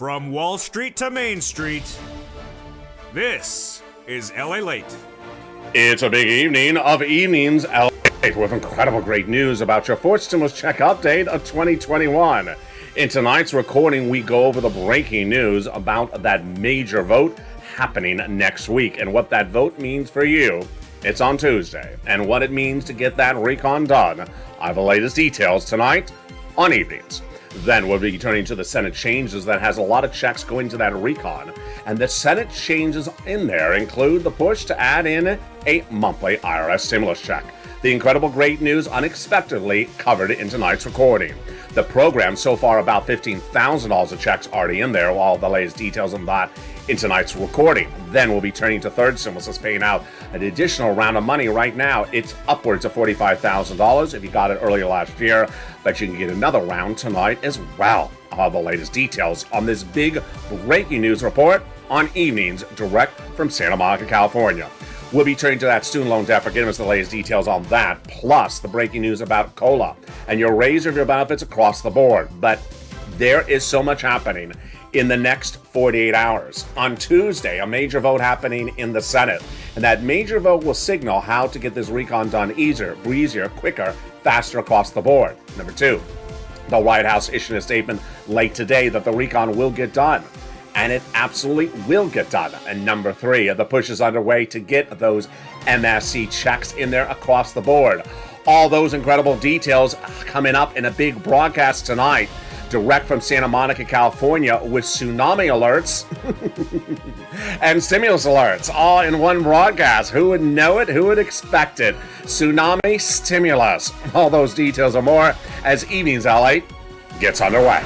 From Wall Street to Main Street, this is LALATE. It's a big evening of evenings LALATE with incredible great news about your fourth stimulus check update of 2021. In tonight's recording, we go over the breaking news about that major vote happening next week and what that vote means for you. It's on Tuesday, and what it means to get that recon done. I have the latest details tonight on Evenings. Then we'll be turning to the Senate changes that has a lot of checks going to that recon. And the Senate changes in there include the push to add in a monthly IRS stimulus check. The incredible great news unexpectedly covered in tonight's recording. The program so far about $15,000 of checks already in there, while the latest details on that in tonight's recording. Then we'll be turning to third stimulus is paying out an additional round of money right now. It's upwards of $45,000 if you got it earlier last year, but you can get another round tonight as well. I'll have the latest details on this big breaking news report on Evenings direct from Santa Monica, California. We'll be turning to that student loan debt forgiveness, the latest details on that, plus the breaking news about COLA and your raise of your benefits across the board. But there is so much happening in the next 48 hours. On Tuesday, a major vote happening in the Senate, and that major vote will signal how to get this recon done easier, breezier, quicker, faster across the board. Number two, the White House issued a statement late today that the recon will get done. And it absolutely will get done. And number three, the push is underway to get those MSC checks in there across the board. All those incredible details coming up in a big broadcast tonight, direct from Santa Monica, California, with tsunami alerts and stimulus alerts, all in one broadcast. Who would know it? Who would expect it? Tsunami, stimulus. All those details and more as Evenings LA gets underway.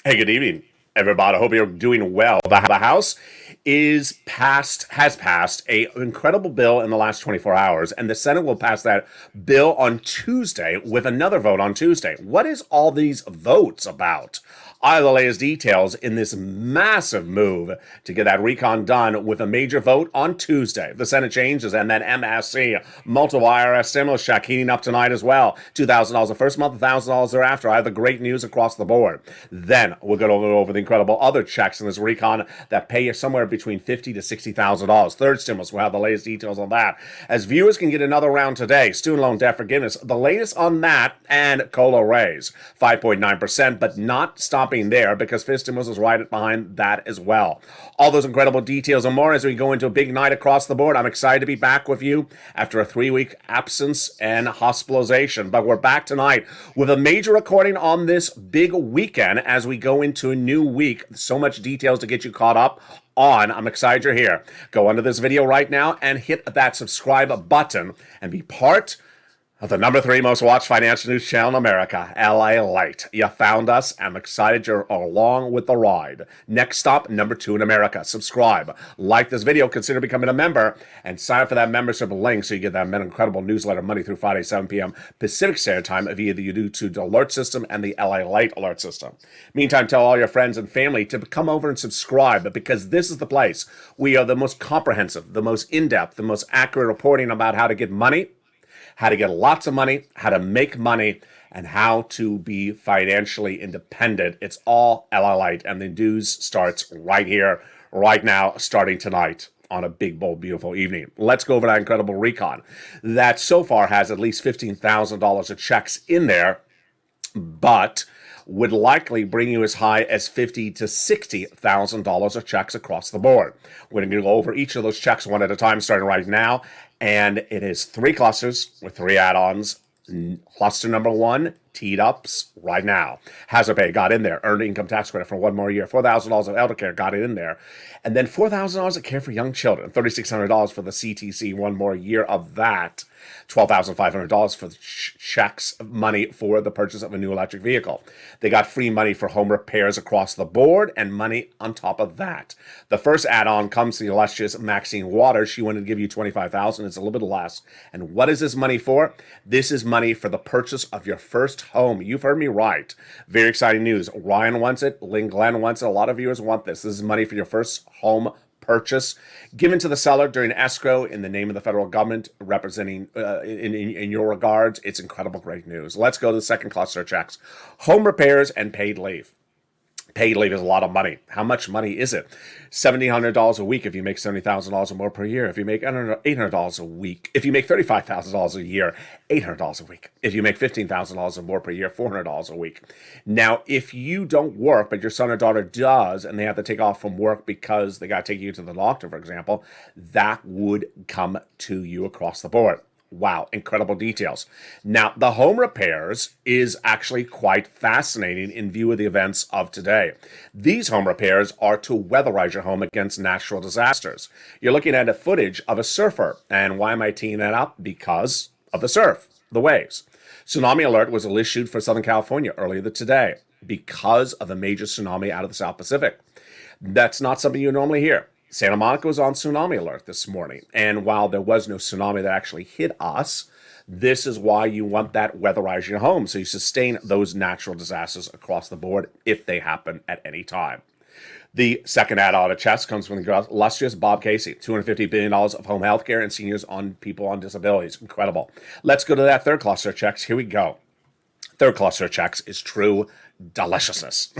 Hey, good evening, everybody. I hope you're doing well. The House has passed an incredible bill in the last 24 hours, and the Senate will pass that bill on Tuesday with another vote on Tuesday. What is all these votes about? I have the latest details in this massive move to get that recon done with a major vote on Tuesday. The Senate changes and then MSC, multiple IRS stimulus check heating up tonight as well. $2,000 the first month, $1,000 thereafter. I have the great news across the board. Then we're going to go over the incredible other checks in this recon that pay you somewhere between $50,000 to $60,000. Third stimulus, we'll have the latest details on that. As viewers can get another round today, student loan debt forgiveness, the latest on that, and COLA raise, 5.9%, but not stopping there because fifth stimulus is right behind that as well. All those incredible details and more as we go into a big night across the board. I'm excited to be back with you after a 3-week absence and hospitalization, but we're back tonight with a major recording on this big weekend as we go into a new week. So much details to get you caught up on. I'm excited you're here. Go under this video right now and hit that subscribe button and be part of the number 3 most watched financial news channel in America, LALATE. You found us. I'm excited you're along with the ride. Next stop, number 2 in America. Subscribe. Like this video. Consider becoming a member and sign up for that membership link so you get that incredible newsletter Monday through Friday, 7 p.m. Pacific Standard Time via the YouTube alert system and the LALATE alert system. Meantime, tell all your friends and family to come over and subscribe because this is the place. We are the most comprehensive, the most in-depth, the most accurate reporting about how to get money, how to get lots of money, how to make money, and how to be financially independent. It's all LALATE, and the news starts right here, right now, starting tonight on a big, bold, beautiful evening. Let's go over that incredible recon that so far has at least $15,000 of checks in there, but would likely bring you as high as $50,000 to $60,000 of checks across the board. We're going to go over each of those checks one at a time, starting right now. And it is 3 clusters with 3 add-ons. Cluster number 1, teed ups right now. Hazard pay got in there. Earned income tax credit for one more year. $4,000 of elder care got it in there. And then $4,000 of care for young children. $3,600 for the CTC, one more year of that. $12,500 for the checks money for the purchase of a new electric vehicle. They got free money for home repairs across the board and money on top of that. The first add-on comes to the illustrious Maxine Waters. She wanted to give you $25,000. It's a little bit less. And what is this money for? This is money for the purchase of your first home. You've heard me right. Very exciting news. Ryan wants it. Lynn Glenn wants it. A lot of viewers want this. This is money for your first home purchase given to the seller during escrow in the name of the federal government representing in your regards. It's incredible, great news. Let's go to the second cluster checks. Home repairs and paid leave. Paid leave is a lot of money. How much money is it? $1,700 a week if you make $70,000 or more per year. If you make $800 a week. If you make $35,000 a year, $800 a week. If you make $15,000 or more per year, $400 a week. Now, if you don't work, but your son or daughter does, and they have to take off from work because they got to take you to the doctor, for example, that would come to you across the board. Wow, incredible details. Now, the home repairs is actually quite fascinating in view of the events of today. These home repairs are to weatherize your home against natural disasters. You're looking at a footage of a surfer. And why am I teeing that up? Because of the surf, the waves. Tsunami alert was issued for Southern California earlier today because of a major tsunami out of the South Pacific. That's not something you normally hear. Santa Monica was on tsunami alert this morning. And while there was no tsunami that actually hit us, this is why you want that weatherize your home, so you sustain those natural disasters across the board if they happen at any time. The second add-on to chest comes from the illustrious Bob Casey, $250 billion of home health care and seniors on people on disabilities. Incredible. Let's go to that third cluster of checks. Here we go. Third cluster of checks is true deliciousness.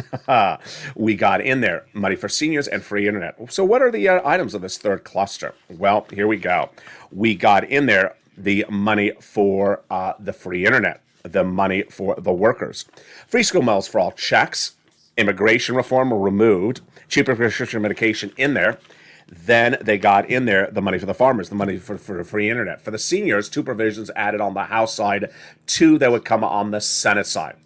We got in there money for seniors and free internet. So what are the items of this third cluster? Well, here we go. We got in there the money for the free internet, the money for the workers, free school meals for all checks, immigration reform were removed, cheaper prescription medication in there. Then they got in there the money for the farmers, the money for free internet. For the seniors, two provisions added on the House side, two that would come on the Senate side.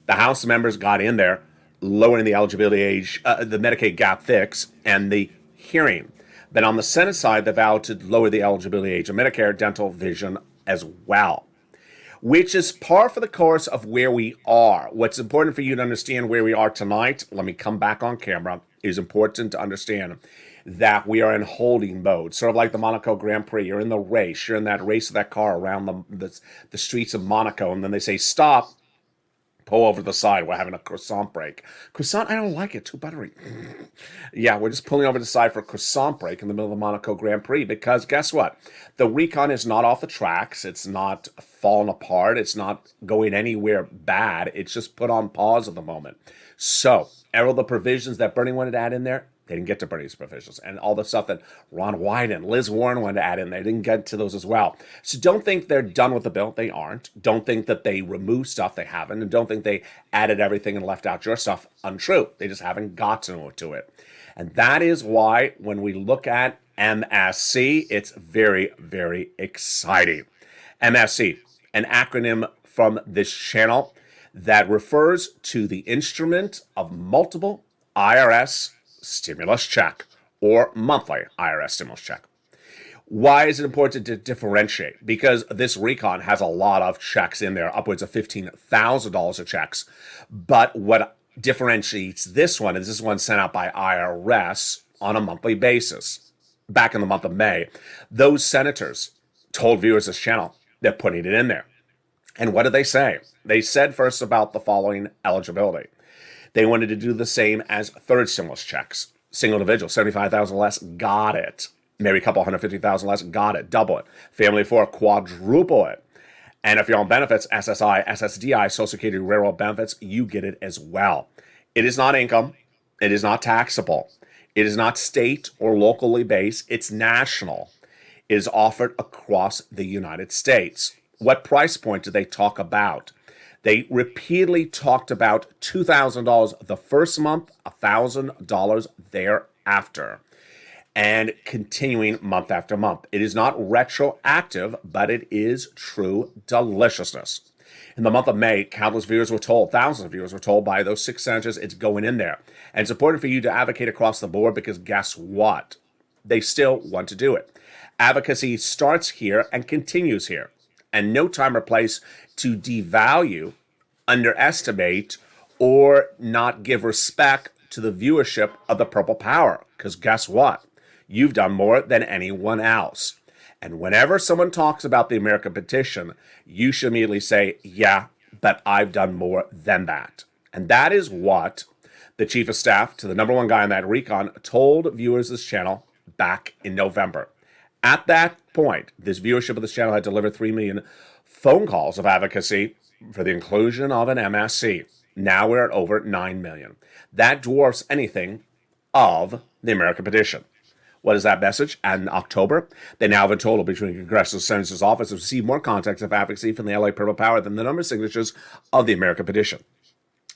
The House members got in there, lowering the eligibility age, the Medicaid gap fix, and the hearing. Then on the Senate side, they vowed to lower the eligibility age of Medicare, dental, vision as well, which is par for the course of where we are. What's important for you to understand where we are tonight, let me come back on camera, it is important to understand that we are in holding mode, sort of like the Monaco Grand Prix. You're in the race. You're in that race of that car around the streets of Monaco, and then they say, stop, pull over to the side. We're having a croissant break. Croissant, I don't like it. Too buttery. Yeah, we're just pulling over to the side for a croissant break in the middle of the Monaco Grand Prix because guess what? The recon is not off the tracks. It's not falling apart. It's not going anywhere bad. It's just put on pause at the moment. So, all the provisions that Bernie wanted to add in there, they didn't get to Bernie's provisions. And all the stuff that Ron Wyden and Liz Warren wanted to add in, they didn't get to those as well. So don't think they're done with the bill. They aren't. Don't think that they removed stuff. They haven't. And don't think they added everything and left out your stuff. Untrue. They just haven't gotten to it. And that is why when we look at MSC, it's very, very exciting. MSC, an acronym from this channel that refers to the instrument of multiple IRS stimulus check or monthly IRS stimulus check. Why is it important to differentiate? Because this recon has a lot of checks in there, upwards of $15,000 of checks. But what differentiates this one is this one sent out by IRS on a monthly basis. Back in the month of May, those senators told viewers of this channel they're putting it in there. And what did they say? They said first about the following eligibility. They wanted to do the same as third stimulus checks. Single individual, $75,000 less, got it. Married couple, $150,000 less, got it. Double it. Family of four, quadruple it. And if you're on benefits, SSI, SSDI, Social Security, Railroad benefits, you get it as well. It is not income. It is not taxable. It is not state or locally based. It's national. It is offered across the United States. What price point do they talk about? They repeatedly talked about $2,000 the first month, $1,000 thereafter, and continuing month after month. It is not retroactive, but it is true deliciousness. In the month of May, countless viewers were told, thousands of viewers were told by those 6 senators it's going in there. And it's important for you to advocate across the board because guess what? They still want to do it. Advocacy starts here and continues here. And no time or place to devalue, underestimate, or not give respect to the viewership of the Purple Power. Because guess what? You've done more than anyone else. And whenever someone talks about the American petition, you should immediately say, yeah, but I've done more than that. And that is what the chief of staff to the number one guy on that recon told viewers of this channel back in November. At that point, this viewership of this channel had delivered 3 million phone calls of advocacy for the inclusion of an MSC. Now we're at over 9 million. That dwarfs anything of the American petition. What is that message? And in October, they now have a total between Congressional Senator's Office have received more contacts of advocacy from the LA Purple Power than the number of signatures of the American petition.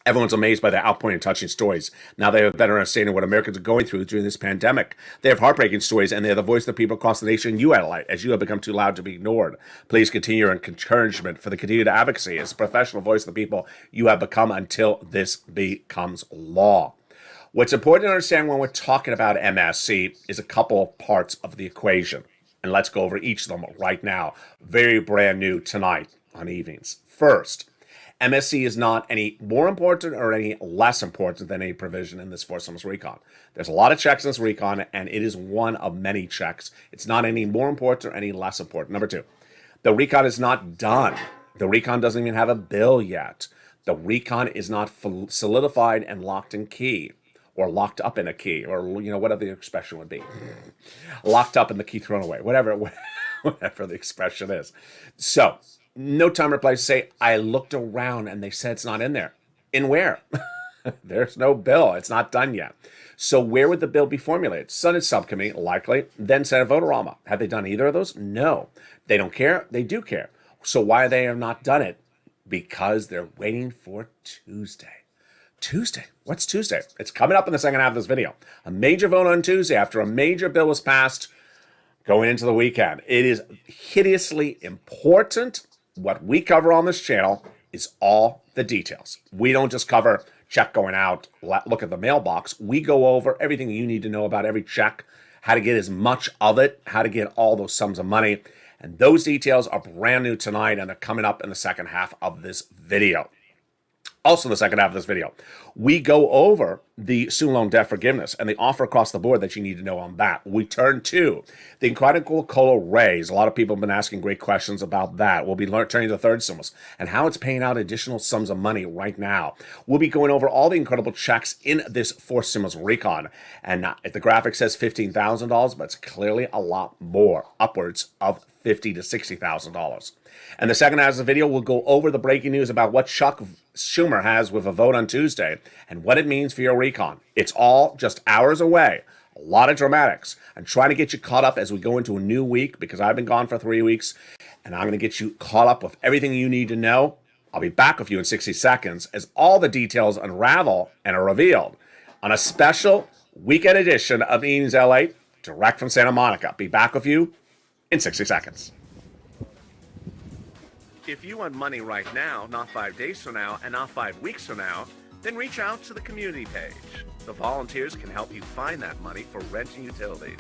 Everyone's amazed by the outpouring and touching stories. Now they have a better understanding of what Americans are going through during this pandemic. They have heartbreaking stories, and they are the voice of the people across the nation. You, Adelaide, as you have become too loud to be ignored. Please continue your encouragement for the continued advocacy as a professional voice of the people you have become until this becomes law. What's important to understand when we're talking about MSC is a couple of parts of the equation. And let's go over each of them right now. Very brand new tonight on evenings. First, MSC is not any more important or any less important than any provision in this Fourth Summons recon. There's a lot of checks in this recon, and it is one of many checks. It's not any more important or any less important. Number two, the recon is not done. The recon doesn't even have a bill yet. The recon is not solidified and locked in key, or locked up in a key, or whatever the expression would be. Locked up in the key thrown away, whatever the expression is. So, no time or place to say, I looked around and they said it's not in there. In where? There's no bill. It's not done yet. So where would the bill be formulated? Senate subcommittee, likely. Then Senate Vote-a-Rama. Have they done either of those? No. They don't care. They do care. So why they have not done it? Because they're waiting for Tuesday. Tuesday? What's Tuesday? It's coming up in the second half of this video. A major vote on Tuesday after a major bill was passed going into the weekend. It is hideously important. What we cover on this channel is all the details. We don't just cover check going out, look at the mailbox. We go over everything you need to know about every check, how to get as much of it, how to get all those sums of money. And those details are brand new tonight, and they're coming up in the second half of this video. Also in the second half of this video, we go over the student loan debt forgiveness and the offer across the board that you need to know on that. We turn to the incredible COLA raise. A lot of people have been asking great questions about that. We'll be turning to the third stimulus and how it's paying out additional sums of money right now. We'll be going over all the incredible checks in this fourth stimulus recon. And if the graphic says $15,000, but it's clearly a lot more, upwards of $50,000 to $60,000. And the second half of the video, we'll go over the breaking news about what Chuck Schumer has with a vote on Tuesday and what it means for your recon. It's all just hours away. A lot of dramatics. I'm trying to get you caught up as we go into a new week because I've been gone for 3 weeks, and I'm going to get you caught up with everything you need to know. I'll be back with you in 60 seconds as all the details unravel and are revealed on a special weekend edition of Evenings LA, direct from Santa Monica. Be back with you in 60 seconds. If you want money right now, not 5 days from now, and not 5 weeks from now, then reach out to the community page. The volunteers can help you find that money for rent and utilities.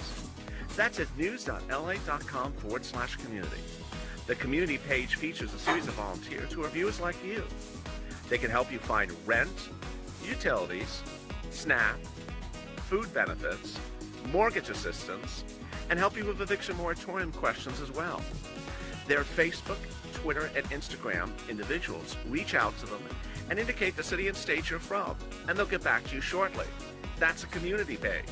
That's at news.la.com/community. The community page features a series of volunteers who are viewers like you. They can help you find rent, utilities, SNAP, food benefits, mortgage assistance, and help you with eviction moratorium questions as well. Their Facebook, Twitter, and Instagram individuals reach out to them and indicate the city and state you're from, and they'll get back to you shortly. That's a community page.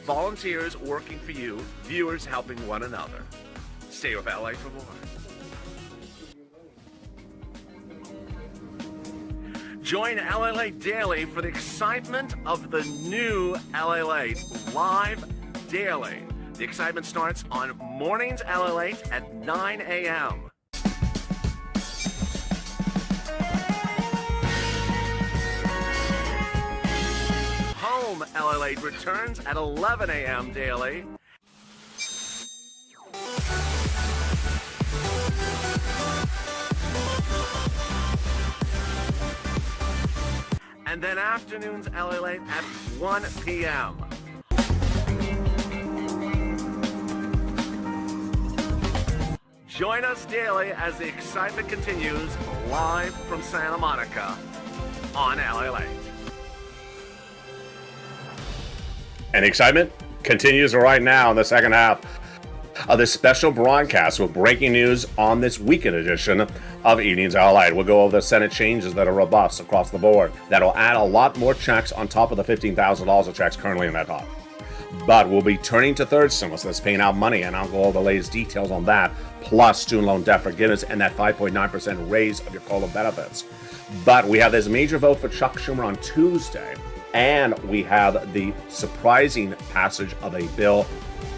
Volunteers working for you, viewers helping one another. Stay with LA for more. Join LALATE daily for the excitement of the new LALATE live daily. The excitement starts on mornings LALATE at 9 a.m. Home LALATE returns at 11 a.m. daily. and then afternoons LA Late at 1 p.m. Join us daily as the excitement continues live from Santa Monica on LA Late. And excitement continues right now in the second half of this special broadcast with breaking news on this weekend edition of Evenings LA. We'll go over the Senate changes that are robust across the board that'll add a lot more checks on top of the $15,000 of checks currently in that pot. But we'll be turning to third stimulus that's paying out money, and I'll go over the latest details on that, plus student loan debt forgiveness and that 5.9% raise of your COLA benefits. But we have this major vote for Chuck Schumer on Tuesday, and we have the surprising passage of a bill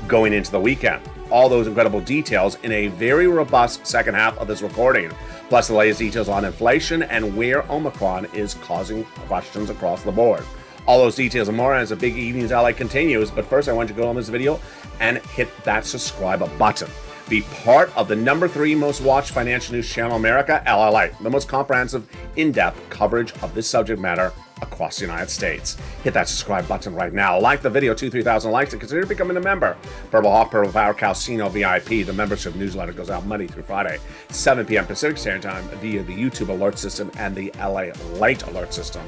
going into the weekend. All those incredible details in a very robust second half of this recording, plus the latest details on inflation and where Omicron is causing questions across the board. All those details and more as the Big Evenings LA continues. But first, I want you to go on this video and hit that subscribe button. Be part of the #3 most watched financial news channel in America, LALATE, the most comprehensive, in-depth coverage of this subject matter across the United States. Hit that subscribe button right now. Like the video, 2,000-3,000 likes, and consider becoming a member. Purple Hawk, Purple Power, Calcino VIP. The membership newsletter goes out Monday through Friday, 7 p.m. Pacific Standard Time via the YouTube alert system and the LA Late alert system.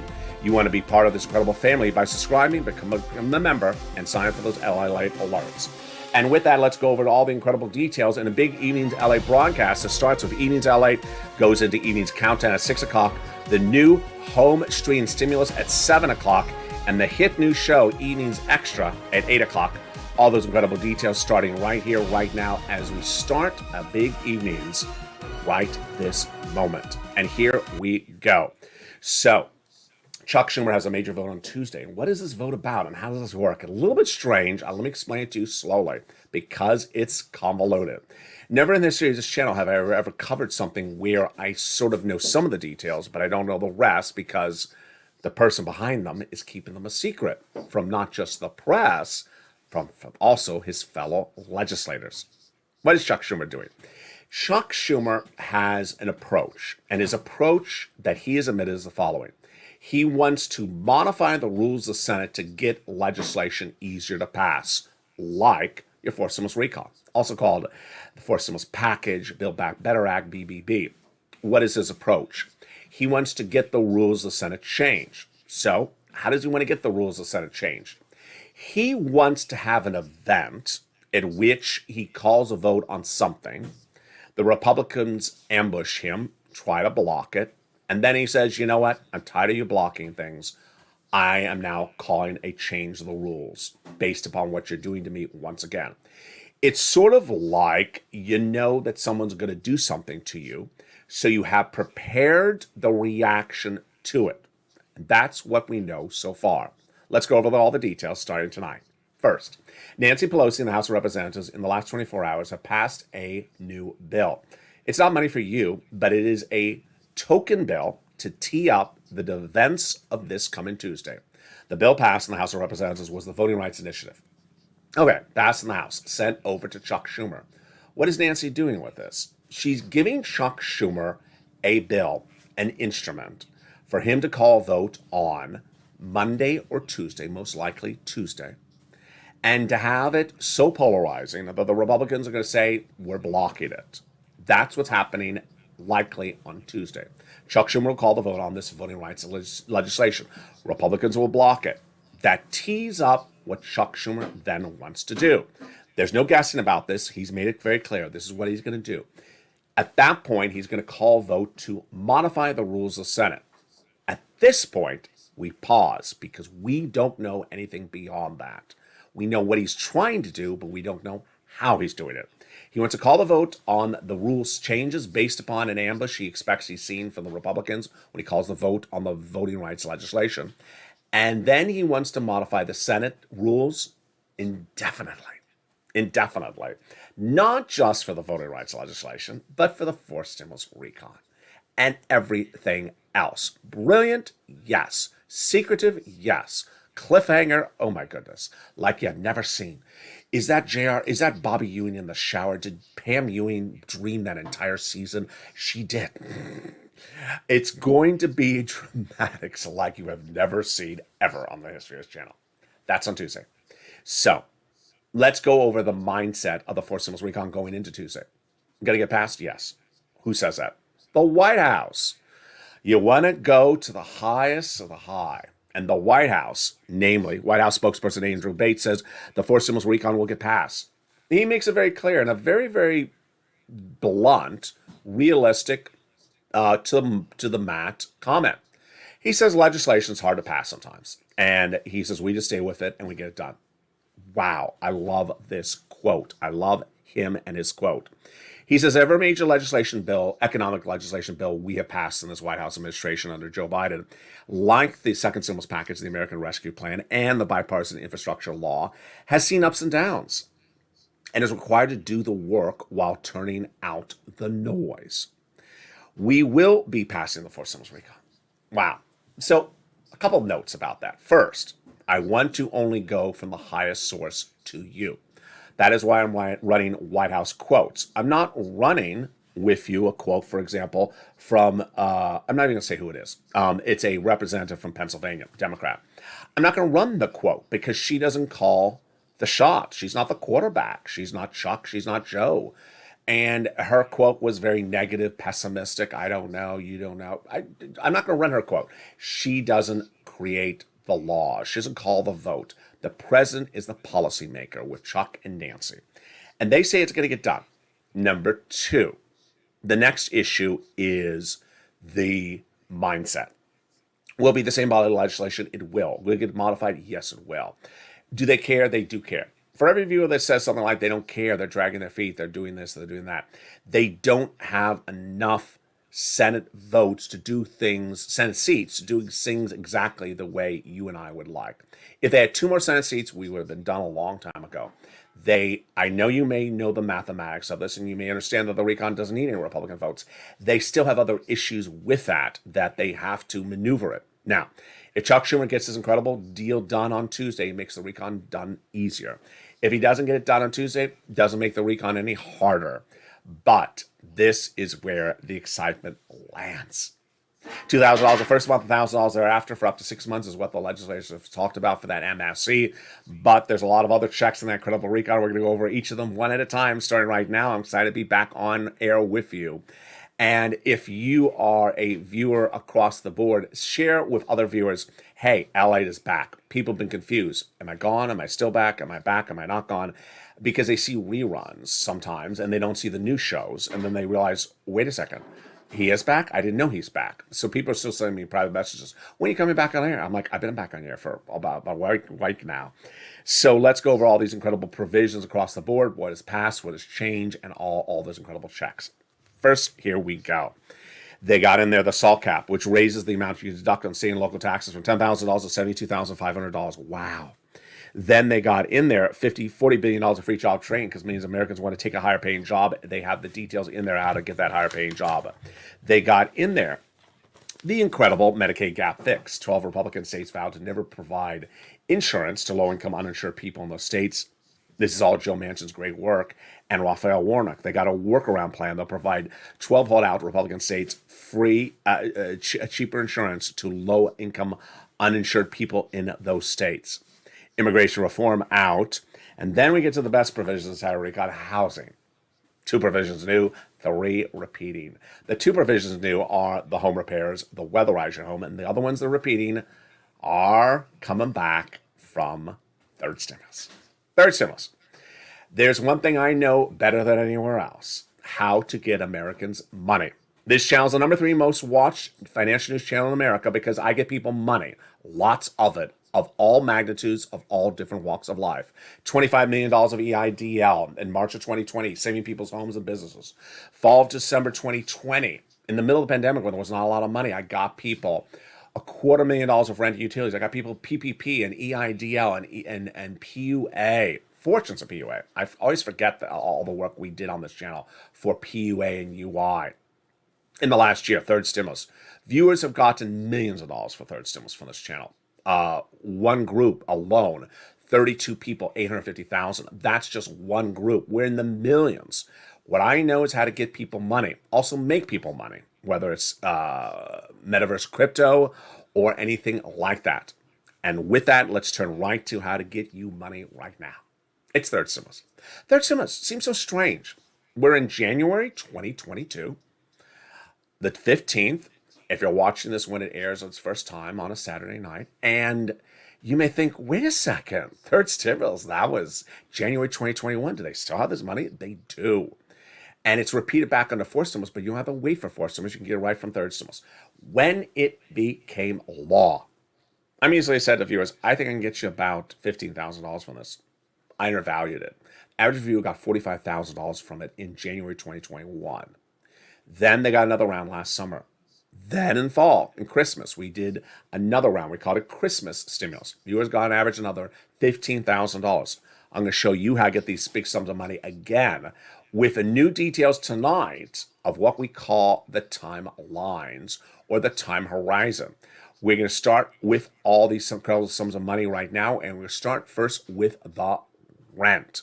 You want to be part of this incredible family by subscribing, become a member, and sign up for those LA Late alerts. And with that, let's go over to all the incredible details in a Big Evenings LA broadcast that starts with Evenings LA, goes into Evenings Countdown at 6 o'clock, the new home stream stimulus at 7 o'clock, and the hit new show Evenings Extra at 8 o'clock. All those incredible details starting right here, right now, as we start a Big Evenings right this moment. And here we go. So, Chuck Schumer has a major vote on Tuesday. And what is this vote about and how does this work? A little bit strange. Let me explain it to you slowly because it's convoluted. Never in the history of this channel have I ever covered something where I sort of know some of the details, but I don't know the rest because the person behind them is keeping them a secret from not just the press, from also his fellow legislators. What is Chuck Schumer doing? Chuck Schumer has an approach, and his approach that he has admitted is the following. He wants to modify the rules of the Senate to get legislation easier to pass, like your Fourth Stimulus recall, also called the Fourth Stimulus Package, Build Back Better Act, BBB. What is his approach? He wants to get the rules of the Senate changed. So, how does he want to get the rules of the Senate changed? He wants to have an event at which he calls a vote on something. The Republicans ambush him, try to block it, and then he says, you know what? I'm tired of you blocking things. I am now calling a change of the rules based upon what you're doing to me once again. It's sort of like you know that someone's going to do something to you, so you have prepared the reaction to it. And that's what we know so far. Let's go over all the details starting tonight. First, Nancy Pelosi and the House of Representatives in the last 24 hours have passed a new bill. It's not money for you, but it is a token bill to tee up the events of this coming Tuesday. The bill passed in the House of Representatives was the Voting Rights Initiative. Okay, passed in the House, sent over to Chuck Schumer. What is Nancy doing with this? She's giving Chuck Schumer a bill, an instrument, for him to call a vote on Monday or Tuesday, most likely Tuesday, and to have it so polarizing that the Republicans are going to say, we're blocking it. That's what's happening likely on Tuesday. Chuck Schumer will call the vote on this voting rights legislation. Republicans will block it. That tees up what Chuck Schumer then wants to do. There's no guessing about this. He's made it very clear. This is what he's going to do. At that point, he's going to call a vote to modify the rules of the Senate. At this point, we pause because we don't know anything beyond that. We know what he's trying to do, but we don't know how he's doing it. He wants to call the vote on the rules changes based upon an ambush he expects he's seen from the Republicans when he calls the vote on the voting rights legislation. And then he wants to modify the Senate rules indefinitely. Indefinitely. Not just for the voting rights legislation, but for the Fourth Stimulus recall and everything else. Brilliant? Yes. Secretive? Yes. Cliffhanger? Oh my goodness. Like you've never seen. Is that Bobby Ewing in the shower? Did Pam Ewing dream that entire season? She did. It's going to be dramatics like you have never seen ever on the History of this channel. That's on Tuesday. So let's go over the mindset of the four symbols recon going into Tuesday. Going to get passed? Yes. Who says that? The White House. You want to go to the highest of the high. And the White House, namely White House spokesperson Andrew Bates, says the four symbols recon will get passed. He makes it very clear in a very, very blunt, realistic, to the mat comment. He says legislation is hard to pass sometimes. And he says we just stay with it and we get it done. Wow, I love this quote. I love him and his quote. He says every major legislation bill, economic legislation bill we have passed in this White House administration under Joe Biden, like the second stimulus package, the American Rescue Plan, and the bipartisan infrastructure law, has seen ups and downs and is required to do the work while turning out the noise. We will be passing the four symbols recon. Wow. So a couple of notes about that. First, I want to only go from the highest source to you. That is why I'm running White House quotes. I'm not running with you a quote, for example, from, I'm not even going to say who it is. It's a representative from Pennsylvania, Democrat. I'm not going to run the quote because she doesn't call the shots. She's not the quarterback. She's not Chuck. She's not Joe. And her quote was very negative, pessimistic. I don't know. You don't know. I'm not going to run her quote. She doesn't create the law. She doesn't call the vote. The president is the policymaker with Chuck and Nancy. And they say it's going to get done. Number two, the next issue is the mindset. Will it be the same body legislation? It will. Will it get modified? Yes, it will. Do they care? They do care. For every viewer that says something like they don't care, they're dragging their feet, they're doing this, they're doing that, they don't have enough Senate votes to do things, Senate seats, to do things exactly the way you and I would like. If they had 2 more Senate seats, we would have been done a long time ago. I know you may know the mathematics of this, and you may understand that the recon doesn't need any Republican votes. They still have other issues with that they have to maneuver it. Now, if Chuck Schumer gets this incredible deal done on Tuesday, he makes the recon done easier. If he doesn't get it done on Tuesday, it doesn't make the recon any harder. But this is where the excitement lands. $2,000 the first month, $1,000 thereafter for up to 6 months is what the legislature has talked about for that MSC. But there's a lot of other checks in that credible recon. We're going to go over each of them one at a time, starting right now. I'm excited to be back on air with you. And if you are a viewer across the board, share with other viewers, hey, LALATE is back. People have been confused. Am I gone? Am I still back? Am I back? Am I not gone? Because they see reruns sometimes and they don't see the new shows. And then they realize, wait a second, he is back? I didn't know he's back. So people are still sending me private messages. When are you coming back on air? I'm like, I've been back on air for about a week now. So let's go over all these incredible provisions across the board, what has passed, what has changed, and all those incredible checks. First, here we go. They got in there the SALT cap, which raises the amount you deduct on state and local taxes from $10,000 to $72,500. Wow. Then they got in there $40 billion of free job training because means Americans want to take a higher paying job. They have the details in there how to get that higher paying job. They got in there the incredible Medicaid gap fix. 12 Republican states vowed to never provide insurance to low-income uninsured people in those states. This is all Joe Manchin's great work. And Raphael Warnock, they got a workaround plan. They'll provide 12 holdout Republican states free, cheaper insurance to low-income uninsured people in those states. Immigration reform out. And then we get to the best provisions, how we got housing. 2 provisions new, 3 repeating. The 2 provisions new are the home repairs, the weatherize your home, and the other ones they're repeating are coming back from third stimulus. Third stimulus. There's one thing I know better than anywhere else, how to get Americans money. This channel is the number 3 most watched financial news channel in America because I get people money, lots of it, of all magnitudes, of all different walks of life. $25 million of EIDL in March of 2020, saving people's homes and businesses. Fall of December 2020, in the middle of the pandemic when there was not a lot of money, I got people $250,000 of rent and utilities. I got people PPP and EIDL and PUA. Fortunes of PUA. I always forget all the work we did on this channel for PUA and UI. In the last year, third stimulus. Viewers have gotten millions of dollars for third stimulus from this channel. One group alone, 32 people, 850,000. That's just one group. We're in the millions. What I know is how to get people money, also make people money. whether it's metaverse crypto or anything like that. And with that, let's turn right to how to get you money right now. It's third stimulus. Third stimulus seems so strange. We're in January 2022, the 15th. If you're watching this when it airs its first time on a Saturday night, and you may think, wait a second, third stimulus, that was January 2021. Do they still have this money? They do. And it's repeated back under fourth stimulus, but you don't have to wait for fourth stimulus. You can get it right from third stimulus. When it became law, I'm easily said to viewers, I think I can get you about $15,000 from this. I undervalued it. Average viewer got $45,000 from it in January 2021. Then they got another round last summer. Then in fall, in Christmas, we did another round. We called it Christmas stimulus. Viewers got on average another $15,000. I'm going to show you how to get these big sums of money again with the new details tonight of what we call the timelines or the time horizon. We're going to start with all these incredible sums of money right now, and we're going to start first with the rent.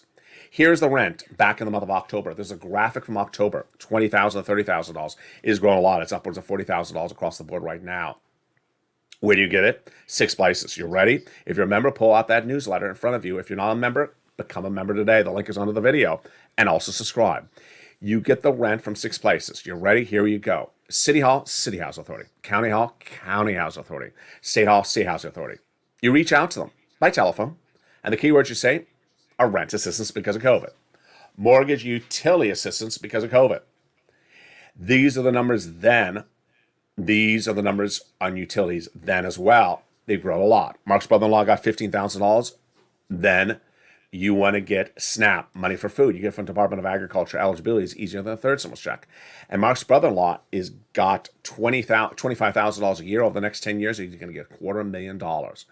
Here's the rent back in the month of October. There's a graphic from October, $20,000 to $30,000. It has grown a lot. It's upwards of $40,000 across the board right now. Where do you get it? 6 places. You ready? If you're a member, pull out that newsletter in front of you. If you're not a member, become a member today. The link is under the video. And also subscribe. You get the rent from 6 places. You're ready? Here you go. City Hall, City Housing Authority. County Hall, County Housing Authority. State Hall, State Housing Authority. You reach out to them by telephone, and the keywords you say are rent assistance because of COVID, mortgage utility assistance because of COVID. These are the numbers then. These are the numbers on utilities then as well. They've grown a lot. Mark's brother-in-law got $15,000. Then you want to get SNAP, money for food. You get from Department of Agriculture. Eligibility is easier than a third stimulus check. And Mark's brother-in-law is got $25,000 a year over the next 10 years. He's going to get $250,000.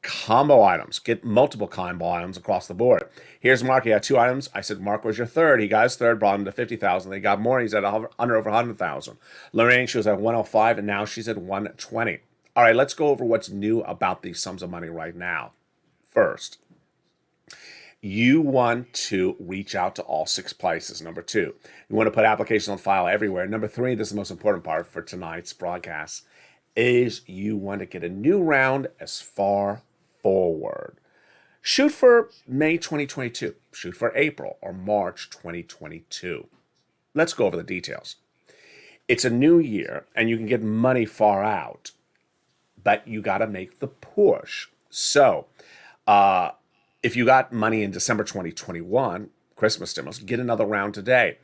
Combo items. Get multiple combo items across the board. Here's Mark. He had 2 items. I said, Mark was your third. He got his third, brought him to $50,000. They got more. He's at under over $100,000. Lorraine, she was at $105,000, and now she's at $120,000. All right, let's go over what's new about these sums of money right now. First, you want to reach out to all 6 places. Number 2, you want to put applications on file everywhere. Number 3, this is the most important part for tonight's broadcast, is you want to get a new round as far forward. Shoot for May 2022. Shoot for April or March 2022. Let's go over the details. It's a new year, and you can get money far out, but you got to make the push. So, if you got money in December 2021, Christmas stimulus, get another round today.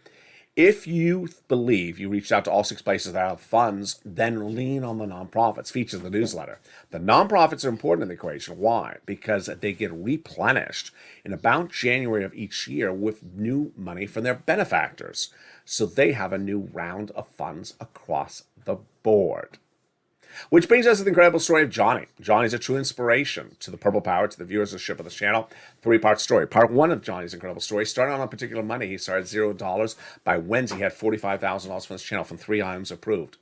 If you believe you reached out to all 6 places that have funds, then lean on the nonprofits. Features the newsletter. The nonprofits are important in the equation. Why? Because they get replenished in about January of each year with new money from their benefactors. So they have a new round of funds across the board. Which brings us to the incredible story of Johnny. Johnny's a true inspiration to the Purple Power, to the viewership of this channel. 3-part story. Part 1 of Johnny's incredible story started on a particular Monday. He started $0. By Wednesday, he had $45,000 from this channel from 3 items approved.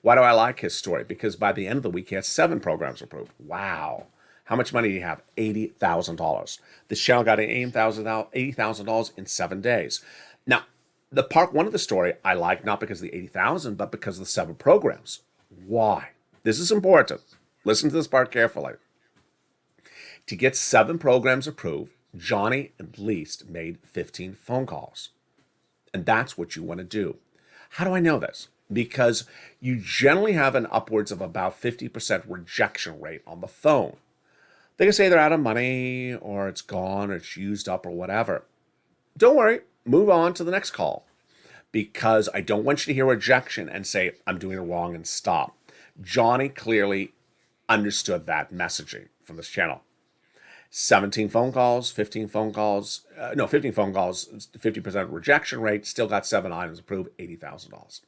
Why do I like his story? Because by the end of the week, he had 7 programs approved. Wow. How much money did he have? $80,000. This channel got $80,000 in 7 days. Now, the part 1 of the story I like, not because of the $80,000, but because of the 7 programs. Why? This is important. Listen to this part carefully. To get 7 programs approved, Johnny at least made 15 phone calls. And that's what you want to do. How do I know this? Because you generally have an upwards of about 50% rejection rate on the phone. They can say they're out of money, or it's gone, or it's used up, or whatever. Don't worry. Move on to the next call. Because I don't want you to hear rejection and say, I'm doing it wrong, and stop. Johnny clearly understood that messaging from this channel. 15 phone calls, 50% rejection rate, still got 7 items approved, $80,000.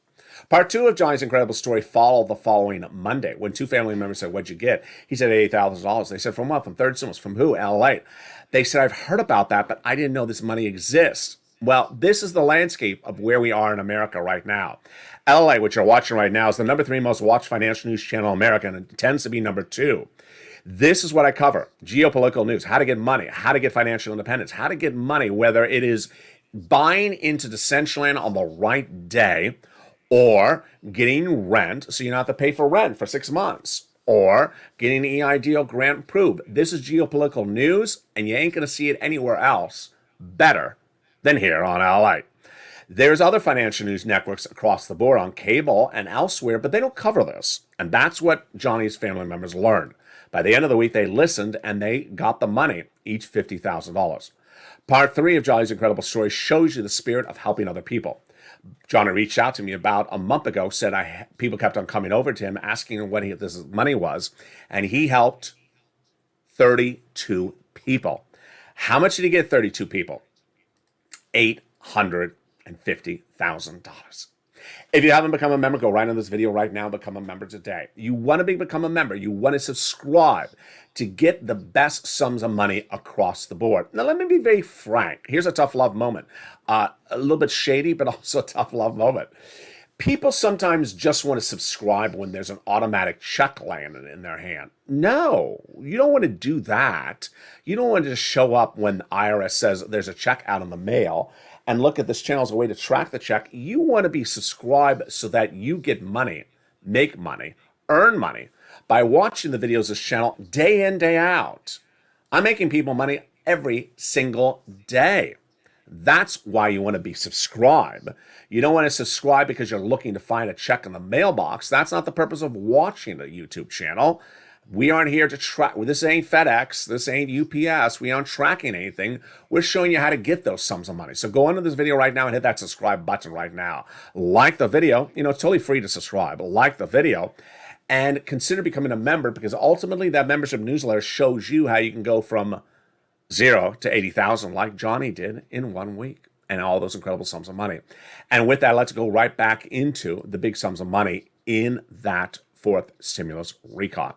Part 2 of Johnny's incredible story followed the following Monday when 2 family members said, what'd you get? He said $80,000. They said, from what? From third stimulus. From who? LALATE. They said, I've heard about that, but I didn't know this money exists. Well, this is the landscape of where we are in America right now. LALATE, which you're watching right now, is the number 3 most watched financial news channel in America, and it tends to be number 2. This is what I cover. Geopolitical news, how to get money, how to get financial independence, how to get money, whether it is buying into Decentraland on the right day or getting rent so you don't have to pay for rent for 6 months, or getting an EIDL grant approved. This is geopolitical news, and you ain't going to see it anywhere else better than here on LALATE. There's other financial news networks across the board on cable and elsewhere, but they don't cover this. And that's what Johnny's family members learned. By the end of the week, they listened and they got the money, each $50,000. Part 3 of Johnny's incredible story shows you the spirit of helping other people. Johnny reached out to me about a month ago, said people kept on coming over to him, asking him what this money was, and he helped 32 people. How much did he get 32 people? $850,000. If you haven't become a member, go right on this video right now, become a member today. You want to become a member. You want to subscribe to get the best sums of money across the board. Now, let me be very frank. Here's a tough love moment. A little bit shady, but also a tough love moment. People sometimes just want to subscribe when there's an automatic check landing in their hand. No, you don't want to do that. You don't want to just show up when the IRS says there's a check out in the mail and look at this channel as a way to track the check. You want to be subscribed so that you get money, make money, earn money by watching the videos of this channel day in, day out. I'm making people money every single day. That's why you want to be subscribed. You don't want to subscribe because you're looking to find a check in the mailbox. That's not the purpose of watching a YouTube channel. We aren't here to track. This ain't FedEx. This ain't UPS. We aren't tracking anything. We're showing you how to get those sums of money. So go into this video right now and hit that subscribe button right now. Like the video. You know, it's totally free to subscribe. Like the video. And consider becoming a member, because ultimately that membership newsletter shows you how you can go from 0 to 80,000 like Johnny did in 1 week, and all those incredible sums of money. And with that, let's go right back into the big sums of money in that fourth stimulus recon.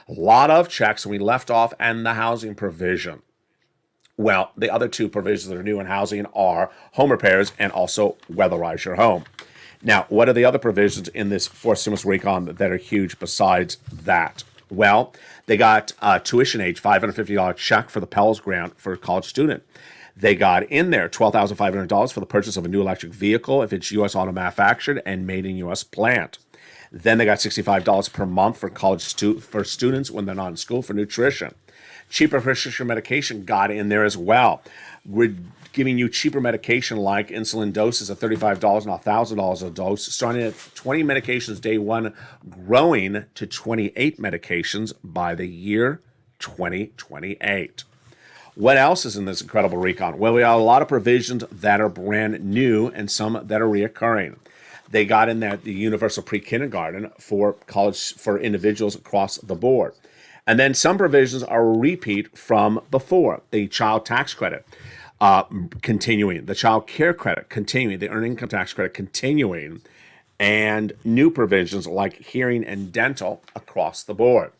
A lot of checks, and we left off and the housing provision. Well, the other two provisions that are new in housing are home repairs and also weatherize your home. Now, what are the other provisions in this fourth stimulus recon that are huge besides that? Well, they got tuition aid, $550 check for the Pell's grant for a college student. They got in there $12,500 for the purchase of a new electric vehicle if it's U.S. auto manufactured and made in U.S. plant. Then they got $65 per month for for students when they're not in school for nutrition. Cheaper prescription medication got in there as well. We're giving you cheaper medication like insulin doses of $35 and $1,000 a dose, starting at 20 medications day one, growing to 28 medications by the year 2028. What else is in this incredible recon? Well, we have a lot of provisions that are brand new and some that are reoccurring. They got in there the universal pre-kindergarten for college for individuals across the board. And then some provisions are a repeat from before. The child tax credit continuing, the child care credit continuing, the earned income tax credit continuing, and new provisions like hearing and dental across the board.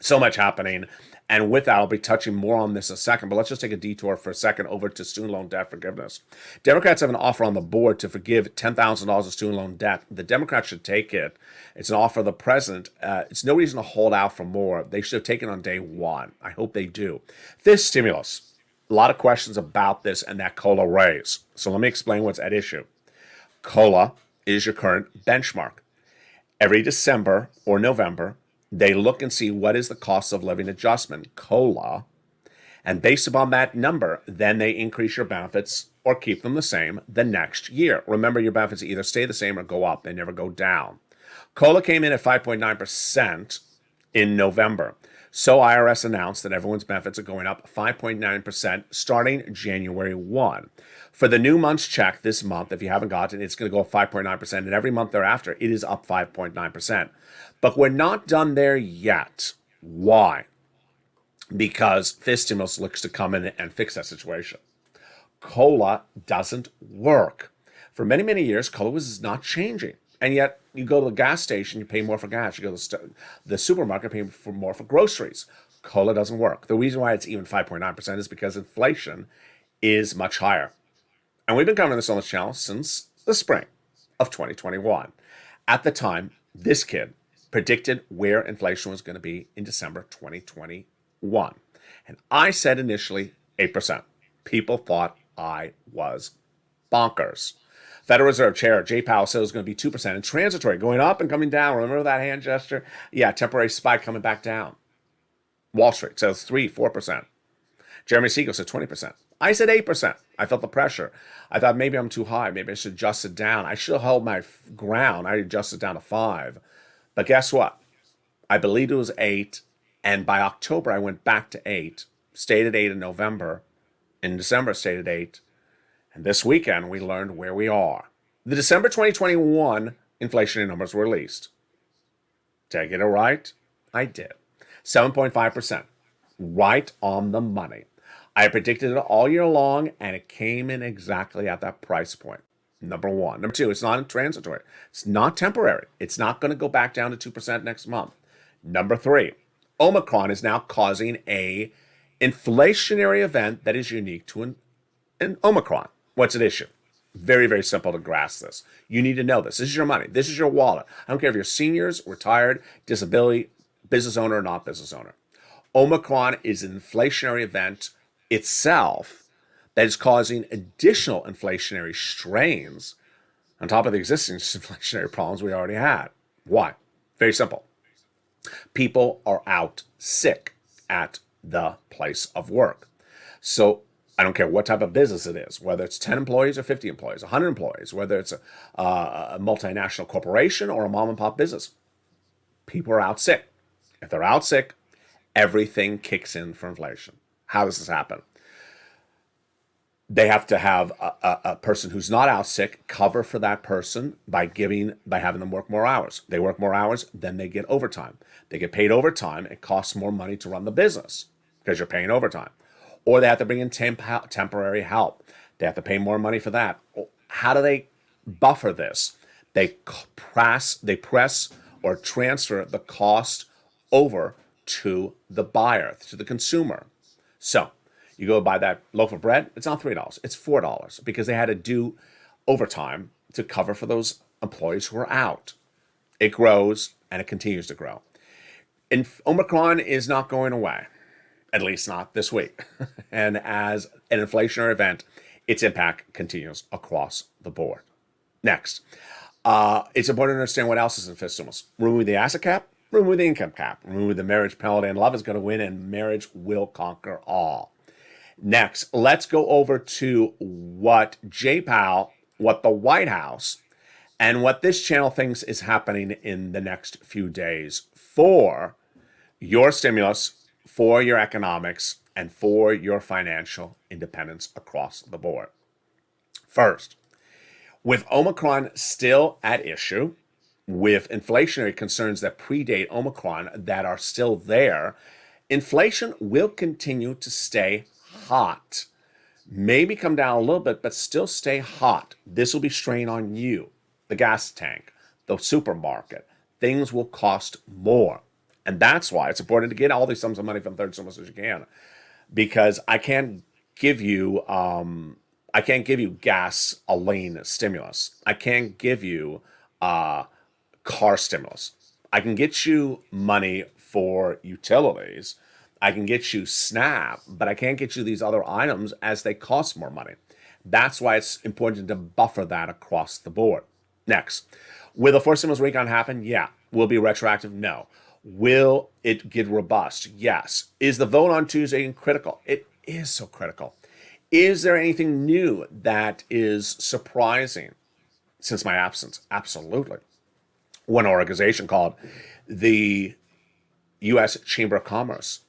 So much happening. And with that, I'll be touching more on this in a second, but let's just take a detour for a second over to student loan debt forgiveness. Democrats have an offer on the board to forgive $10,000 of student loan debt. The Democrats should take it. It's an offer of the president. It's no reason to hold out for more. They should have taken it on day one. I hope they do. This stimulus, a lot of questions about this and that COLA raise. So let me explain what's at issue. COLA is your current benchmark. Every December or November, they look and see what is the cost of living adjustment, COLA, and based upon that number, then they increase your benefits or keep them the same the next year. Remember, your benefits either stay the same or go up. They never go down. COLA came in at 5.9% in November. So IRS announced that everyone's benefits are going up 5.9% starting January 1. For the new month's check this month, if you haven't gotten it, it's going to go up 5.9%, and every month thereafter, it is up 5.9%. But we're not done there yet. Why? Because this stimulus looks to come in and fix that situation. COLA doesn't work. For many, many years, COLA was not changing. And yet, you go to the gas station, you pay more for gas. You go to the supermarket, pay more for groceries. COLA doesn't work. The reason why it's even 5.9% is because inflation is much higher. And we've been covering this on this channel since the spring of 2021. At the time, this kid predicted where inflation was going to be in December 2021. And I said initially 8%. People thought I was bonkers. Federal Reserve Chair Jay Powell says it's going to be 2% and transitory, going up and coming down. Remember that hand gesture? Yeah, temporary spike coming back down. Wall Street says 4%. Jeremy Siegel said 20%. I said 8%. I felt the pressure. I thought maybe I'm too high. Maybe I should adjust it down. I should have held my ground. I adjusted down to 5. But guess what? I believed it was 8. And by October, I went back to 8. Stayed at 8 in November. In December, stayed at 8. And this weekend, we learned where we are. The December 2021 inflationary numbers were released. Did I get it right? I did. 7.5%. Right on the money. I predicted it all year long, and it came in exactly at that price point. Number one. Number two, it's not transitory. It's not temporary. It's not going to go back down to 2% next month. Number three, Omicron is now causing a inflationary event that is unique to an Omicron. What's at issue? Very, very simple to grasp this. You need to know this. This is your money. This is your wallet. I don't care if you're seniors, retired, disability, business owner, or not business owner. Omicron is an inflationary event itself that is causing additional inflationary strains on top of the existing inflationary problems we already had. Why? Very simple. People are out sick at the place of work. So I don't care what type of business it is, whether it's 10 employees or 50 employees, 100 employees, whether it's a multinational corporation or a mom and pop business. People are out sick. If they're out sick, everything kicks in for inflation. How does this happen? They have to have a person who's not out sick cover for that person by having them work more hours. They work more hours, then they get overtime. They get paid overtime. It costs more money to run the business because you're paying overtime. Or they have to bring in temporary help. They have to pay more money for that. How do they buffer this? They press or transfer the cost over to the buyer, to the consumer. So you go buy that loaf of bread, it's not $3, it's $4 because they had to do overtime to cover for those employees who are out. It grows and it continues to grow. And Omicron is not going away, at least not this week. And as an inflationary event, its impact continues across the board. Next, it's important to understand what else is in fiscal stimulus. Remove the asset cap, remove the income cap, remove the marriage penalty, and love is going to win, and marriage will conquer all. Next, let's go over to what Jay Powell, what the White House, and what this channel thinks is happening in the next few days for your stimulus, for your economics, and for your financial independence across the board. First, with Omicron still at issue, with inflationary concerns that predate Omicron that are still there, inflation will continue to stay hot. Maybe come down a little bit, but still stay hot. This will be strain on you, the gas tank, the supermarket. Things will cost more. And that's why it's important to get all these sums of money from third stimulus as you can. Because I can't give you gasoline stimulus. I can't give you car stimulus. I can get you money for utilities. I can get you SNAP, but I can't get you these other items as they cost more money. That's why it's important to buffer that across the board. Next, will the fourth stimulus recon happen? Yeah. Will it be retroactive? No. Will it get robust? Yes. Is the vote on Tuesday critical? It is so critical. Is there anything new that is surprising since my absence? Absolutely. One organization called the U.S. Chamber of Commerce.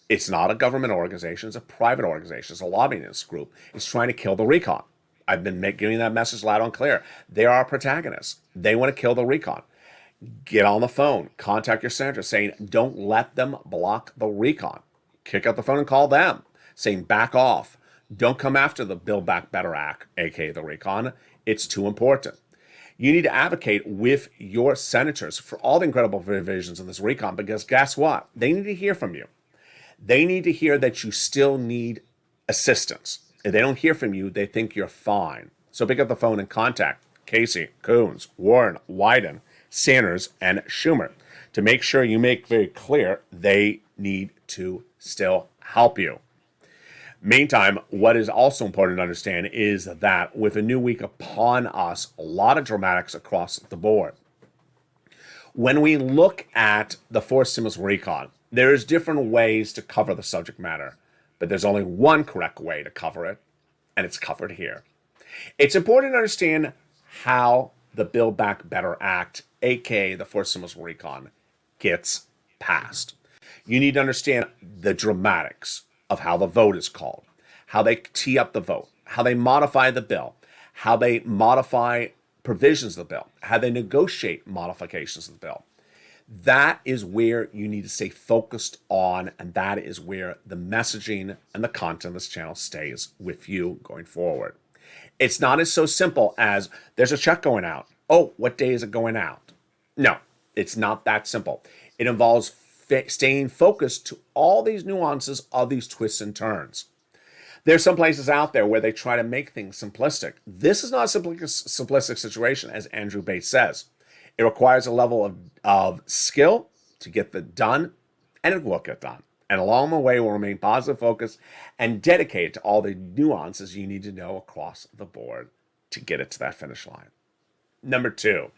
It's not a government organization. It's a private organization. It's a lobbyist group. It's trying to kill the recon. I've been giving that message loud and clear. They are protagonists. They want to kill the recon. Get on the phone. Contact your senator saying, don't let them block the recon. Kick up the phone and call them saying, back off. Don't come after the Build Back Better Act, aka the recon. It's too important. You need to advocate with your senators for all the incredible provisions in this recon because guess what? They need to hear from you. They need to hear that you still need assistance. If they don't hear from you, they think you're fine. So pick up the phone and contact Casey, Coons, Warren, Wyden, Sanders, and Schumer to make sure you make very clear they need to still help you. Meantime, what is also important to understand is that with a new week upon us, a lot of dramatics across the board. When we look at the forced stimulus recon, there's different ways to cover the subject matter, but there's only one correct way to cover it, and it's covered here. It's important to understand how the Build Back Better Act, aka the forced stimulus recon, gets passed. You need to understand the dramatics of how the vote is called, how they tee up the vote, how they modify the bill, how they modify provisions of the bill, how they negotiate modifications of the bill. That is where you need to stay focused on, and that is where the messaging and the content of this channel stays with you going forward. It's not as so simple as there's a check going out. Oh, what day is it going out? No, it's not that simple. It involves staying focused to all these nuances of these twists and turns. There's some places out there where they try to make things simplistic. This is not a simplistic situation, as Andrew Bates says. It requires a level of skill to get the done, and it will get done. And along the way, we'll remain positive, focused, and dedicated to all the nuances you need to know across the board to get it to that finish line. Number 2,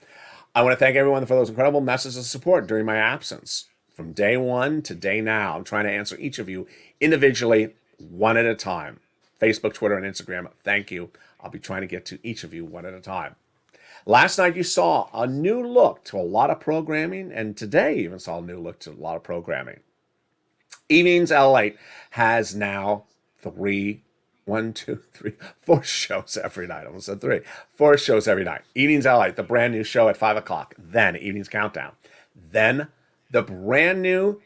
I want to thank everyone for those incredible messages of support during my absence. From day one to day now, I'm trying to answer each of you individually, one at a time. Facebook, Twitter, and Instagram, thank you. I'll be trying to get to each of you one at a time. Last night you saw a new look to a lot of programming, and today you even saw a new look to a lot of programming. Evenings LALATE has now 4 shows every night. I almost said 3. 4 shows every night. Evenings LALATE, the brand new show at 5 o'clock. Then Evenings Countdown. Then the brand new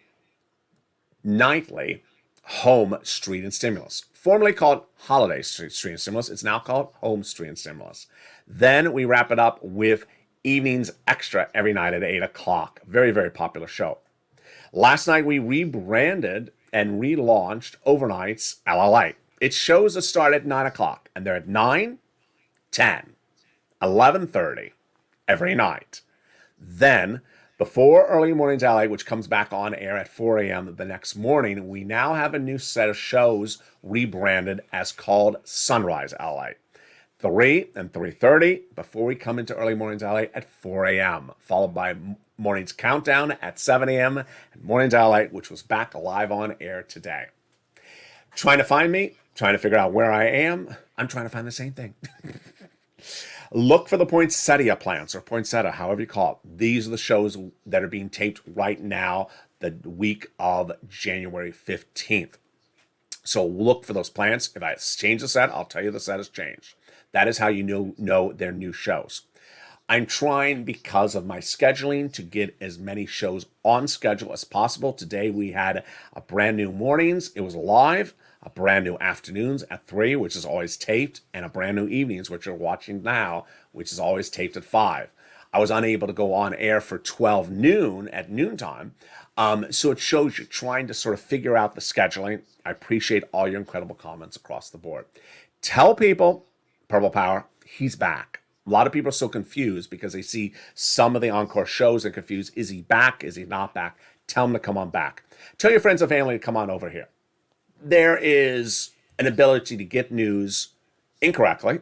nightly Home Street and Stimulus. Formerly called Holiday Street and Stimulus. It's now called Home Street and Stimulus. Then we wrap it up with Evenings Extra every night at 8 o'clock. Very, very popular show. Last night we rebranded and relaunched Overnights LALATE. Its shows that start at 9 o'clock, and they're at 9, 10, 11:30 every night. Then, before Early Mornings LA, which comes back on air at 4 a.m. the next morning, we now have a new set of shows rebranded as called Sunrise LA. 3 and 3:30 before we come into Early Mornings LA at 4 a.m., followed by Mornings Countdown at 7 a.m. and Mornings LA, which was back live on air today. Trying to find me, trying to figure out where I am, I'm trying to find the same thing. Look for the poinsettia plants, or poinsettia, however you call it. These are the shows that are being taped right now, the week of January 15th. So look for those plants. If I change the set, I'll tell you the set has changed. That is how you know they're new shows. I'm trying, because of my scheduling, to get as many shows on schedule as possible. Today we had a brand new mornings. It was live. A brand new afternoons at 3, which is always taped, and a brand new evenings, which you're watching now, which is always taped at 5. I was unable to go on air for 12 noon at noontime. So it shows you trying to sort of figure out the scheduling. I appreciate all your incredible comments across the board. Tell people, Purple Power, he's back. A lot of people are so confused because they see some of the encore shows and confused. Is he back? Is he not back? Tell him to come on back. Tell your friends and family to come on over here. There is an ability to get news incorrectly.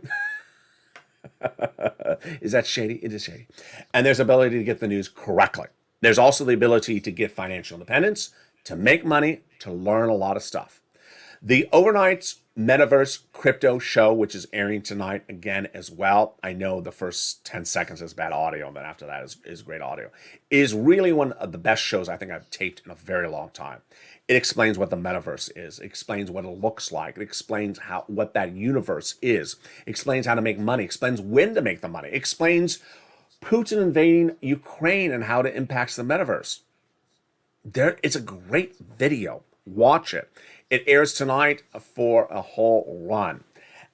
Is that shady? It is shady. And there's ability to get the news correctly. There's also the ability to get financial independence, to make money, to learn a lot of stuff. The Overnight Metaverse Crypto Show, which is airing tonight again as well. I know the first 10 seconds is bad audio, and then after that is great audio. Is really one of the best shows I think I've taped in a very long time. It explains what the metaverse is. It explains what it looks like. It explains what that universe is. It explains how to make money. It explains when to make the money. It explains Putin invading Ukraine and how it impacts the metaverse. It's a great video. Watch it. It airs tonight for a whole run.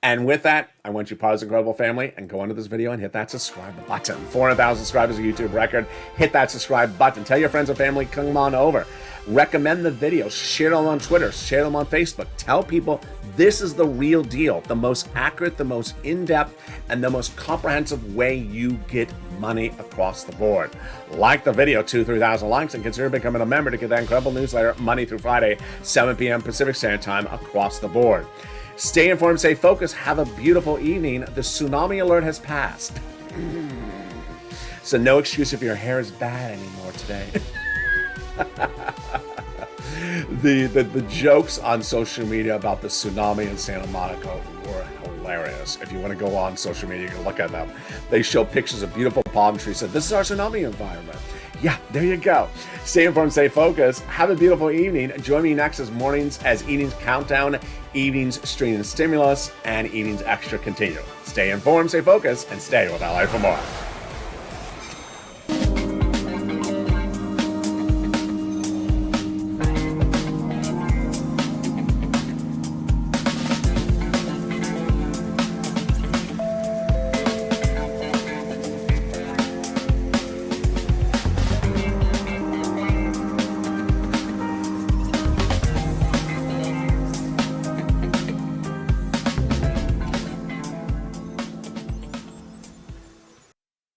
And with that, I want you part of this incredible family, and go under this video and hit that subscribe button. 400,000 subscribers, a YouTube record. Hit that subscribe button. Tell your friends and family, come on over. Recommend the videos, share them on Twitter, share them on Facebook. Tell people this is the real deal, the most accurate, the most in-depth, and the most comprehensive way you get money across the board. Like the video, 2,000-3,000 likes, and consider becoming a member to get that incredible newsletter Monday through Friday, 7 p.m. Pacific Standard Time across the board. Stay informed, stay focused, have a beautiful evening. The tsunami alert has passed. So no excuse if your hair is bad anymore today. The jokes on social media about the tsunami in Santa Monica were hilarious. If you want to go on social media, you can look at them. They show pictures of beautiful palm trees. Said, this is our tsunami environment. Yeah, there you go. Stay informed, stay focused. Have a beautiful evening. Join me next as evenings countdown, evenings stream and stimulus, and evenings extra continue. Stay informed, stay focused, and stay with LA for more.